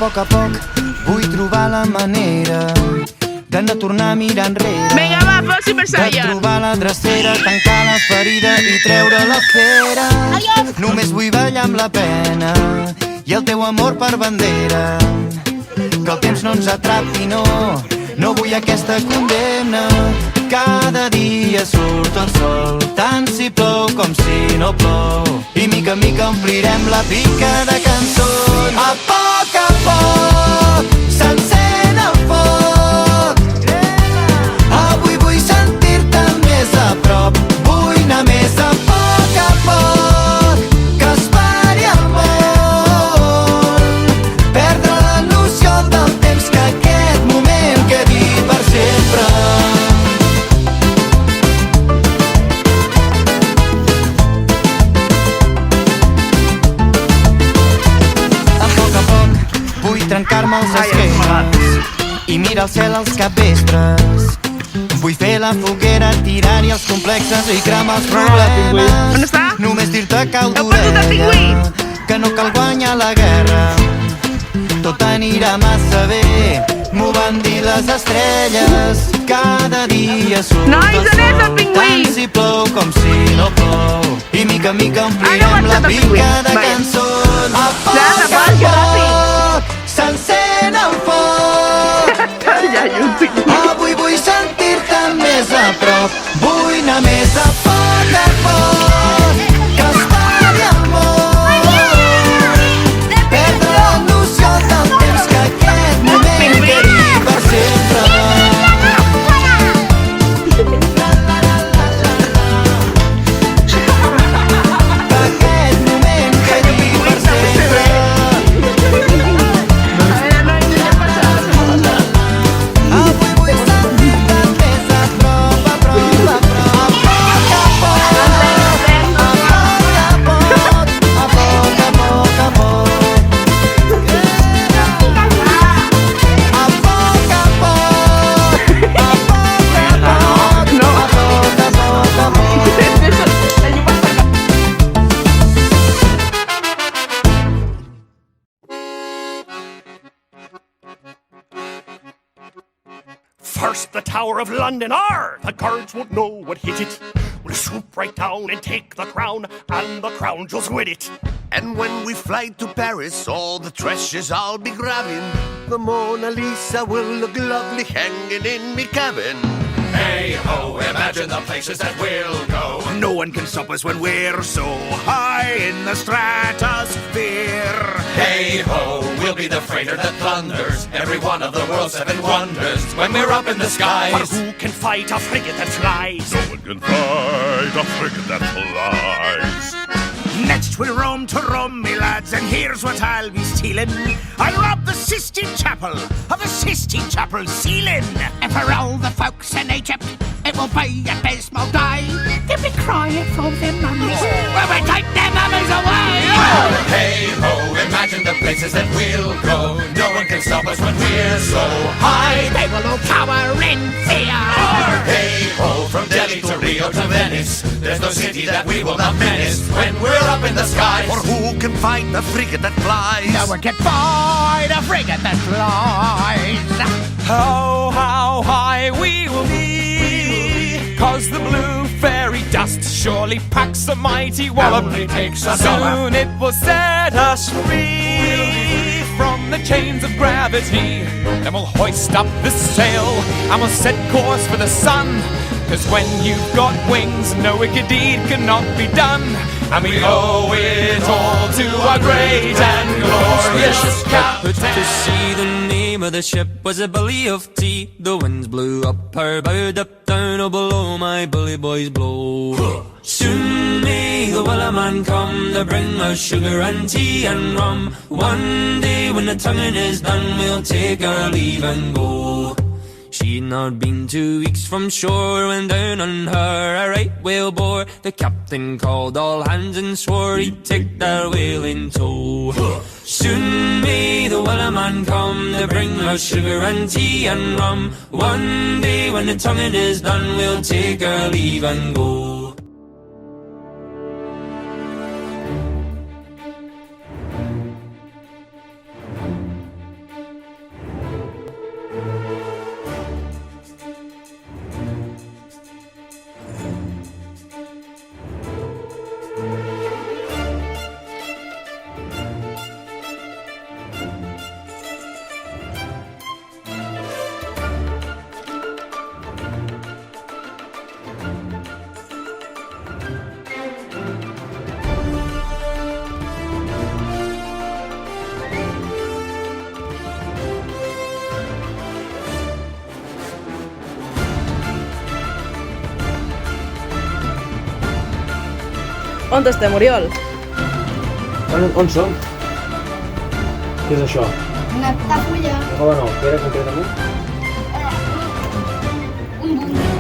poc vull trobar la manera de no tornar a mirar enrere. Vinga, va, Foxy per De Saya. trobar la drecera, tancar la ferida i treure la fera. Només vull ballar amb la pena i el teu amor per bandera. Que el temps no ens atrapi, no vull aquesta condemna. Cada dia surt el sol, tant si plou com si no plou. I mica en mica omplirem la pica de cançons. A poc s'encén el foc. Avui vull sentir-te més a prop. Vull anar més a poc, que es pari el món. Perdre la noció del temps, que aquest moment quedi per sempre. Vull trencar-me els esquemes i mirar el cel als capvestres. Vull fer la foguera, tirar-hi els complexes i cremar els problemes. On està? Només dir-te que ho Heu perdut el pingüí? que no cal guanyar la guerra. Tot anirà massa bé, m'ho van dir les estrelles. Cada dia surt Nois, el on és el sol, pingüí? tant si plou com si no plou. I mica en mica omplirem la marxat el pingüí. pica de Vale. cançons. A Ja, que ràpid. s'encén el foc. Ja, i un pingüí. Avui vull sentir-te més a prop. Vull anar més a poc, que es pari el món. Perdre la noció del temps, que aquest moment quedi per sempre. Que aquest moment quedi per sempre. Avui vull sentir-te més a prop, a prop, a prop. A poc, a poc, a poc, a poc, a poc, a poc. A poc, a poc, a poc, a poc, No. a poc, a poc, a poc. First, the Tower of London, the guards won't know what hit it. We'll swoop right down and take the crown, and the crown jewels with it. And when we fly to Paris, all the treasures I'll be grabbing. The Mona Lisa will look lovely hanging in me cabin. Hey ho, imagine the places that we'll go. No one can stop us when we're so high in the stratosphere. Hey ho, we'll be the freighter that thunders every one of the world's 7 wonders when we're up in the But skies. who can fight a frigate that flies? No one can fight a frigate that flies. Next we'll roam to Rome, me lads, and here's what I'll be stealing. I'll rob the Sistine Chapel of the Sistine Chapel ceiling. And for all the folks in Egypt, it will be a dismal day. They'll be crying for their mummies when we take their mummies away. Hey ho, imagine the places that we'll go. No one can stop us when we're so high. They will all cower in fear. Hey ho, from Delhi to Rio to Venice, there's no city that we will not menace when we're up in the skies. For who can fight the frigate that flies? No one can fight a frigate that flies. Oh, how high we will be, 'cause the blue fairy dust surely packs a mighty wallop. Only takes a Soon it will set us free from the chains of gravity. Then we'll hoist up the sail and we'll set course for the sun. 'Cause when you've got wings, no wicked deed cannot be done. And we owe it all to our great and glorious captain. To sea, the name of the ship was a Billy of Tea. The winds blew up her bow, up down, oh below my bully boys blow. Soon may the Wellerman come to bring us sugar and tea and rum. One day when the tonguing is done, we'll take our leave and go. She'd not been 2 weeks from shore when down on her a right whale bore. The captain called all hands and swore he'd take that whale in tow. Soon may the Wellerman come to bring us sugar and tea and rum. One day when the tonguing is done, we'll take our leave and go. On estem, Oriol? On som? Què és això? Una tafulla. No, no, què era concretament? Un búnquer.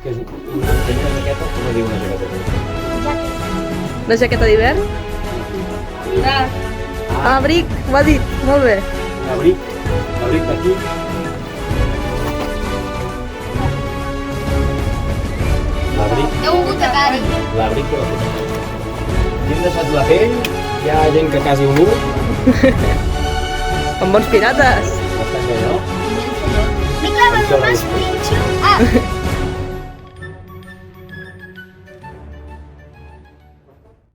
Què és una jaqueta? Com es diu una jaqueta? Una jaqueta d'hivern? Abric, m'ho ha dit, molt bé. L'abric d'aquí. L'abric. Un botecari. L'abric de la botecari. Hi hem deixat la pell, hi ha gent que quasi ho mira. Com bons pirates. Bastant bé, no? Me clavan lo más pincho. Ah,